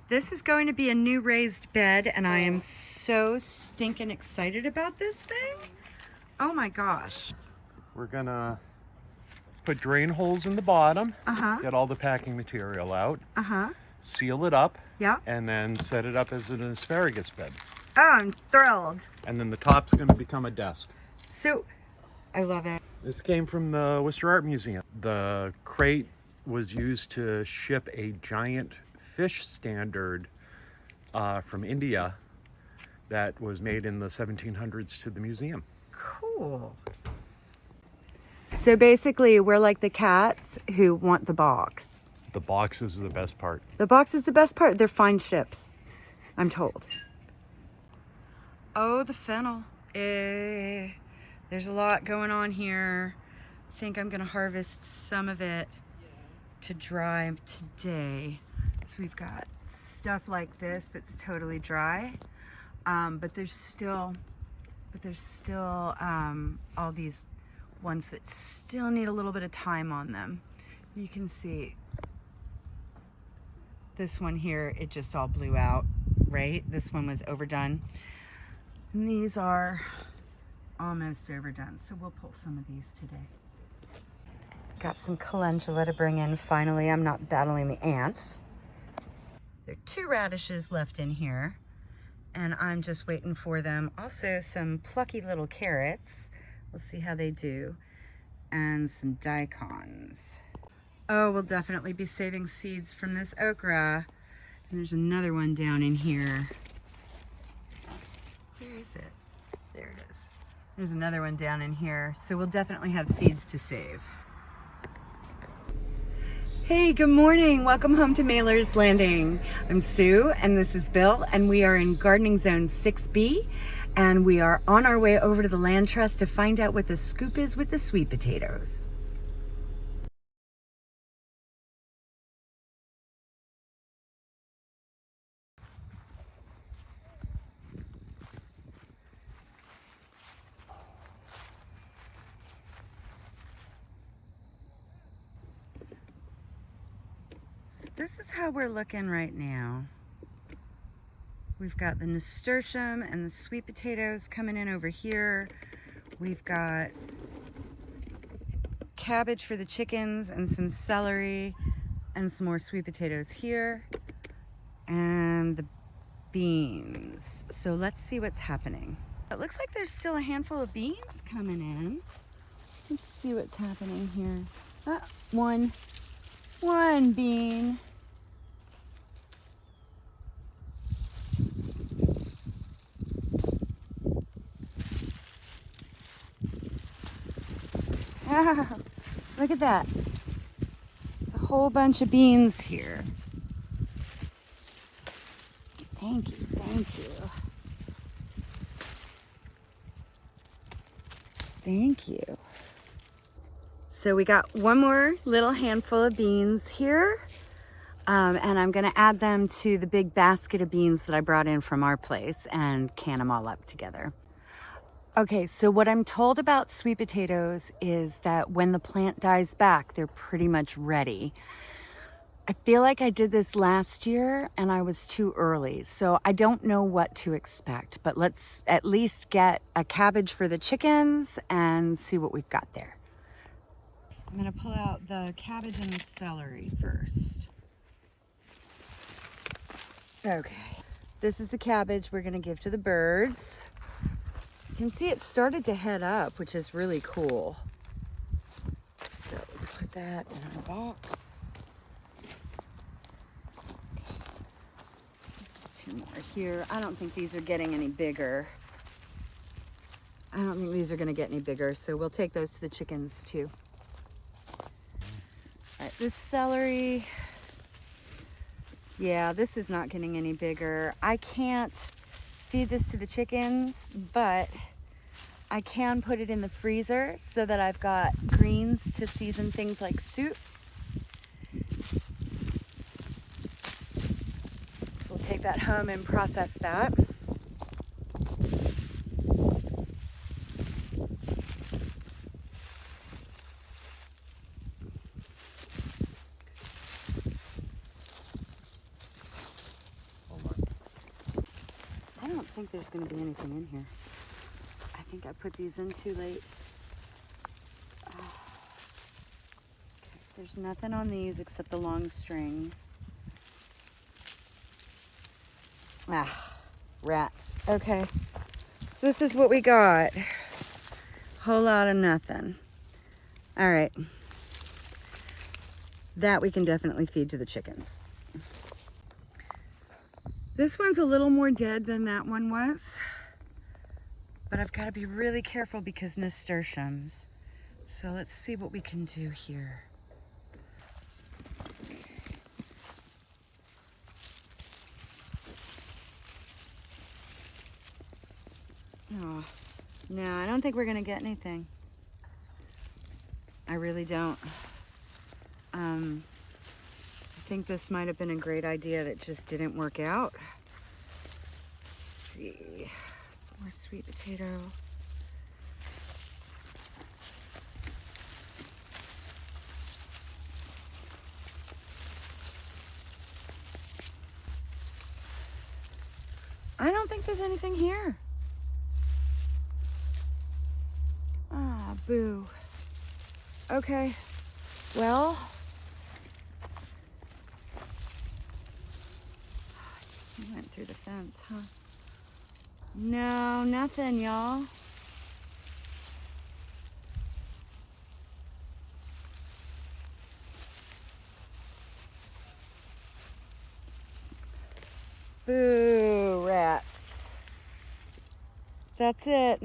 This is going to be a new raised bed, and I am so stinking excited about this thing. Oh my gosh. We're gonna put drain holes in the bottom, Uh-huh. get all the packing material out, Uh-huh. seal it up, Yeah. and then set it up as an asparagus bed. Oh, I'm thrilled. And then the top's gonna become a desk. So, I love it. This came from the Worcester Art Museum. The crate was used to ship a giant fish standard from India that was made in the 1700s to the museum. Cool. So basically, we're like the cats who want the box. The box is the best part. The box is the best part. They're fine ships, I'm told. Oh, the fennel. There's a lot going on here. I think I'm gonna harvest some of it to dry today. So we've got stuff like this that's totally dry, but there's still all these ones that still need a little bit of time on them. You can see this one here, it just all blew out, right? This one was overdone. And these are almost overdone, so we'll pull some of these today. Got some calendula to bring in finally. I'm not battling the ants. There are 2 radishes left in here, and I'm just waiting for them. Also some plucky little carrots. We'll see how they do. And some daikons. Oh, we'll definitely be saving seeds from this okra. And there's another one down in here. Where is it? There it is. There's another one down in here. So we'll definitely have seeds to save. Hey, good morning. Welcome home to Mailer's Landing. I'm Sue and this is Bill, and we are in Gardening Zone 6B, and we are on our way over to the Land Trust to find out what the scoop is with the sweet potatoes. So this is how we're looking right now. We've got the nasturtium and the sweet potatoes coming in over here. We've got cabbage for the chickens and some celery and some more sweet potatoes here. And the beans. So let's see what's happening. It looks like there's still a handful of beans coming in. Let's see what's happening here. One bean. Ah, look at that. There's a whole bunch of beans here. Thank you, thank you. Thank you. So we got one more little handful of beans here, and I'm gonna add them to the big basket of beans that I brought in from our place and can them all up together. Okay, so what I'm told about sweet potatoes is that when the plant dies back, they're pretty much ready. I feel like I did this last year and I was too early, so I don't know what to expect, but let's at least get a cabbage for the chickens and see what we've got there. I'm gonna pull out the cabbage and the celery first. Okay, this is the cabbage we're gonna give to the birds. You can see it started to head up, which is really cool. So let's put that in our box. There's 2 more here. I don't think these are getting any bigger. I don't think these are gonna get any bigger, so we'll take those to the chickens too. All right, this celery, yeah, this is not getting any bigger. I can't feed this to the chickens, but I can put it in the freezer so that I've got greens to season things like soups. So we'll take that home and process that. think there's going to be anything in here. I think I put these in too late. Okay, there's nothing on these except the long strings. Ah, rats. Okay, so this is what we got. Whole lot of nothing. All right. That we can definitely feed to the chickens. This one's a little more dead than that one was, but I've got to be really careful because nasturtiums. So let's see what we can do here. Oh, no, I don't think we're gonna get anything. I really don't. I think this might have been a great idea that just didn't work out. Let's see, some more sweet potato. I don't think there's anything here. Ah, boo. Okay, well, he went through the fence, huh? No, nothing, y'all. Boo, rats. That's it.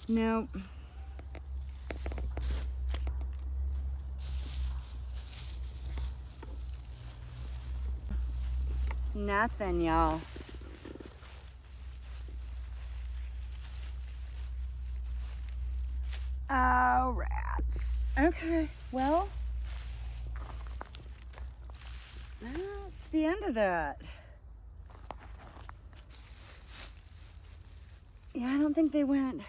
Nope. Nothing, y'all. Oh, rats. Okay, well, that's the end of that. Yeah, I don't think they went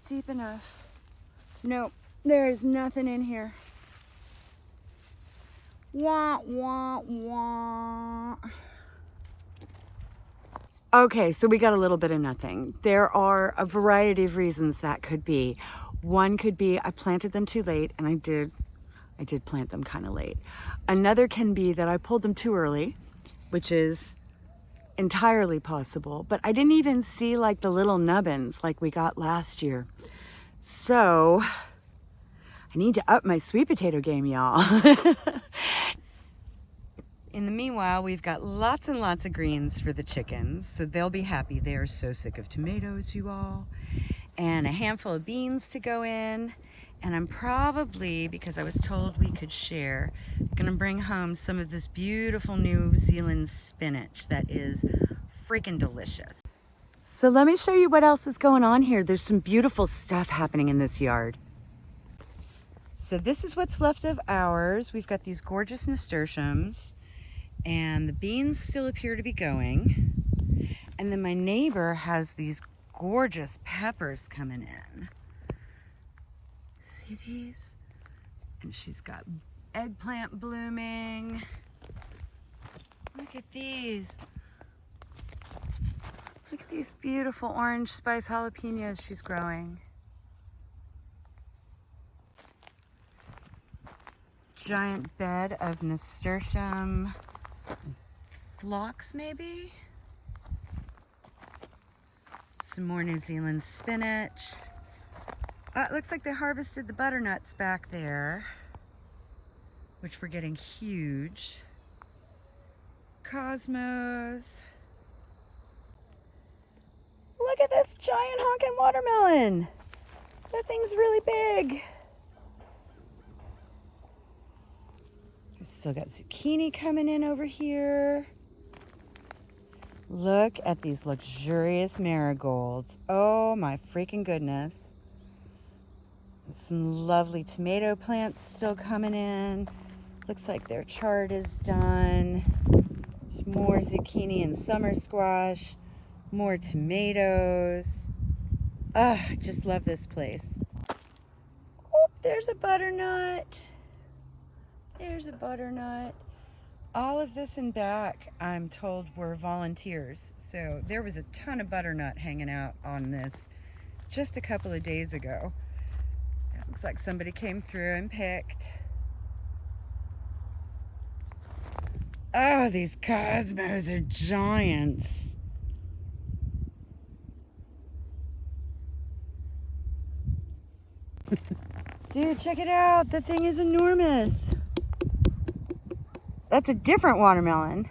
deep enough. Nope, there is nothing in here. Wah, wah, wah. Okay, so we got a little bit of nothing. There are a variety of reasons that could be. One could be I planted them too late, and I did plant them kind of late. Another can be that I pulled them too early, which is entirely possible, but I didn't even see like the little nubbins like we got last year. So I need to up my sweet potato game, y'all. In the meanwhile, we've got lots and lots of greens for the chickens, so they'll be happy. They are so sick of tomatoes, you all. And a handful of beans to go in. And I'm probably, because I was told we could share, gonna bring home some of this beautiful New Zealand spinach that is freaking delicious. So let me show you what else is going on here. There's some beautiful stuff happening in this yard. So this is what's left of ours. We've got these gorgeous nasturtiums, and the beans still appear to be going. And then my neighbor has these gorgeous peppers coming in. See these? And she's got eggplant blooming. Look at these. Look at these beautiful orange spice jalapenos she's growing. Giant bed of nasturtium phlox, maybe? Some more New Zealand spinach. It looks like they harvested the butternuts back there, which were getting huge. Cosmos. Look at this giant honkin' watermelon. That thing's really big. We've still got zucchini coming in over here. Look at these luxurious marigolds. Oh my freaking goodness. Some lovely tomato plants still coming in. Looks like their chard is done. There's more zucchini and summer squash. More tomatoes. Ah, I just love this place. Oh, there's a butternut. There's a butternut. All of this in back, I'm told, were volunteers. So there was a ton of butternut hanging out on this just a couple of days ago. It looks like somebody came through and picked. Oh, these cosmos are giants. Dude, check it out. The thing is enormous. That's a different watermelon.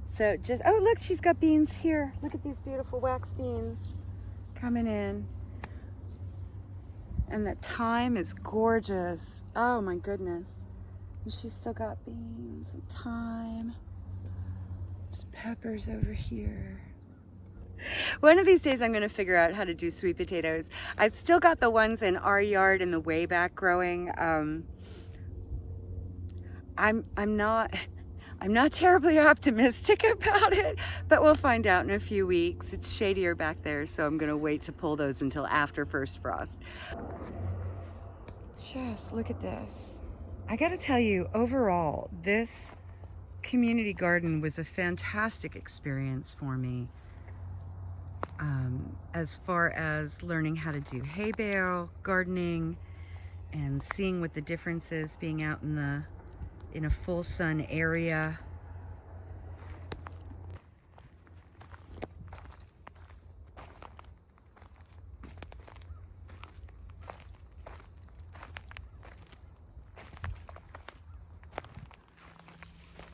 So just, oh look, she's got beans here. Look at these beautiful wax beans coming in. And the thyme is gorgeous. Oh my goodness. And she's still got beans and thyme. There's peppers over here. One of these days I'm gonna figure out how to do sweet potatoes. I've still got the ones in our yard in the way back growing. I'm not terribly optimistic about it, but we'll find out in a few weeks. It's shadier back there, so I'm gonna wait to pull those until after first frost. Just look at this. I gotta tell you, overall, this community garden was a fantastic experience for me. As far as learning how to do hay bale gardening and seeing what the difference is being out in a full sun area.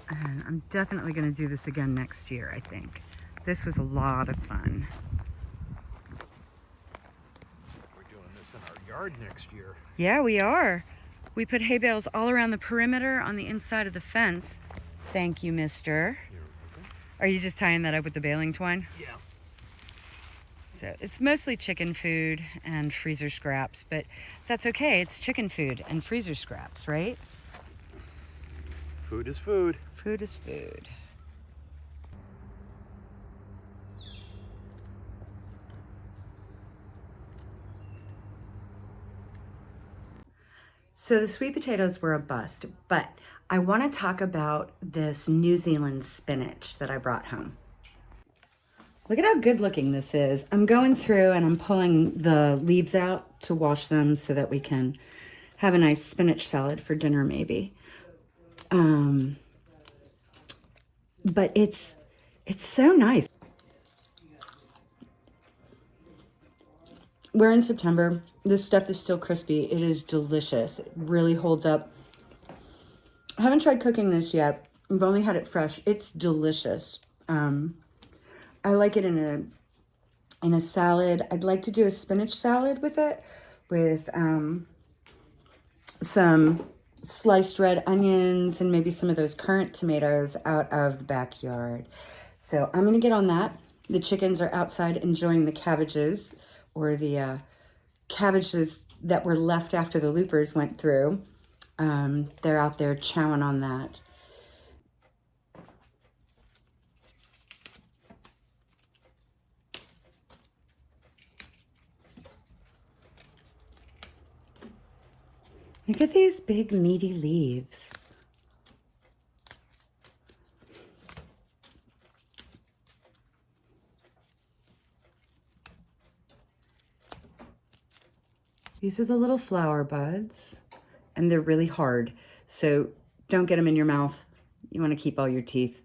And I'm definitely going to do this again next year, I think. This was a lot of fun. We're doing this in our yard next year. Yeah, we are. We put hay bales all around the perimeter on the inside of the fence. Thank you, mister. You're welcome. Are you just tying that up with the baling twine? Yeah. So it's mostly chicken food and freezer scraps, but that's okay. It's chicken food and freezer scraps, right? Food is food. Food is food. So the sweet potatoes were a bust, but I want to talk about this New Zealand spinach that I brought home. Look at how good looking this is. I'm going through and I'm pulling the leaves out to wash them so that we can have a nice spinach salad for dinner maybe. But it's so nice. We're in September. This stuff is still crispy. It is delicious. It really holds up. I haven't tried cooking this yet. I've only had it fresh. It's delicious. I like it in a salad. I'd like to do a spinach salad with it, with some sliced red onions and maybe some of those currant tomatoes out of the backyard. So I'm gonna get on that. The chickens are outside enjoying the cabbages, or the cabbages that were left after the loopers went through. They're out there chowing on that. Look at these big meaty leaves. These are the little flower buds, and they're really hard, so don't get them in your mouth. You want to keep all your teeth.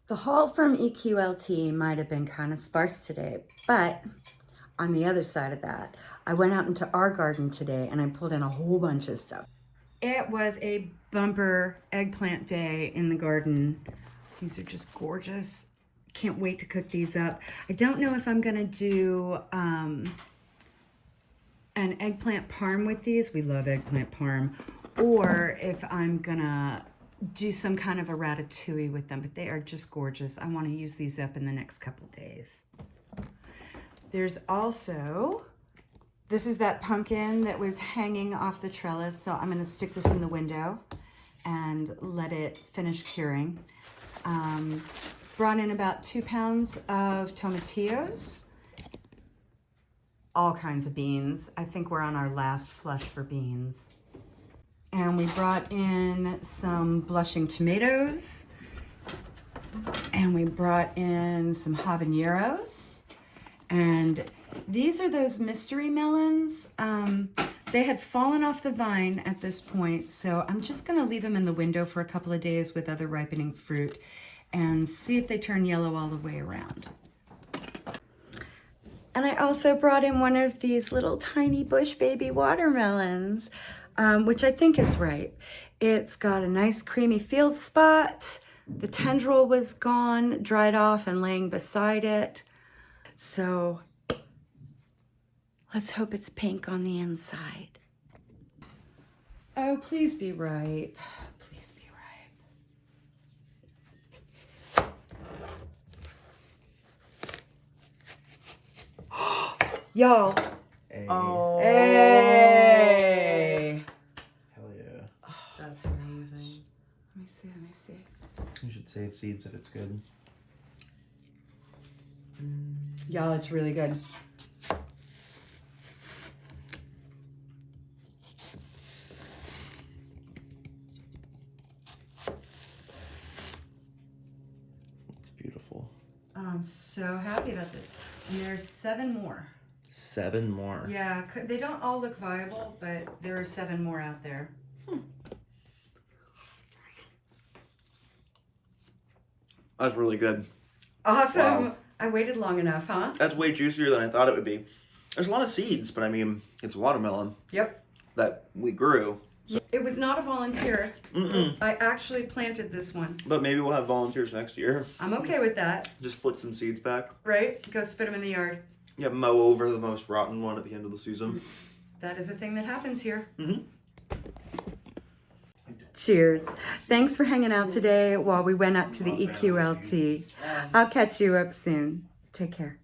The haul from EQLT might have been kind of sparse today, but on the other side of that, I went out into our garden today and I pulled in a whole bunch of stuff. It was a bumper eggplant day in the garden. These are just gorgeous. Can't wait to cook these up. I don't know if I'm gonna do an eggplant parm with these. We love eggplant parm. Or if I'm gonna do some kind of a ratatouille with them, but they are just gorgeous. I wanna use these up in the next couple days. There's also, this is that pumpkin that was hanging off the trellis, so I'm gonna stick this in the window and let it finish curing. Brought in about 2 pounds of tomatillos. all kinds of beans. I think we're on our last flush for beans. And we brought in some blushing tomatoes. And we brought in some habaneros. And these are those mystery melons. They had fallen off the vine at this point, so I'm just gonna leave them in the window for a couple of days with other ripening fruit and see if they turn yellow all the way around. And I also brought in one of these little tiny bush baby watermelons, which I think is ripe. It's got a nice creamy field spot. The tendril was gone, dried off and laying beside it. So let's hope it's pink on the inside. Oh, please be ripe. Please be ripe. Y'all. Hey. Oh. Hey. Hell yeah. Oh, that's amazing. Let me see, let me see. You should save seeds if it's good. Y'all, it's really good. It's beautiful. I'm so happy about this. And there's 7 more. 7 more. Yeah, they don't all look viable, but there are 7 more out there. That's really good. Awesome. Wow. I waited long enough, huh? That's way juicier than I thought it would be. There's a lot of seeds, but I mean, it's watermelon Yep. that we grew. So. It was not a volunteer. I actually planted this one. But maybe we'll have volunteers next year. I'm okay with that. Just flick some seeds back. Right? Go spit them in the yard. Yeah, mow over the most rotten one at the end of the season. That is a thing that happens here. Mm-hmm. Cheers. Thanks for hanging out today while we went up to the EQLT. I'll catch you up soon. Take care.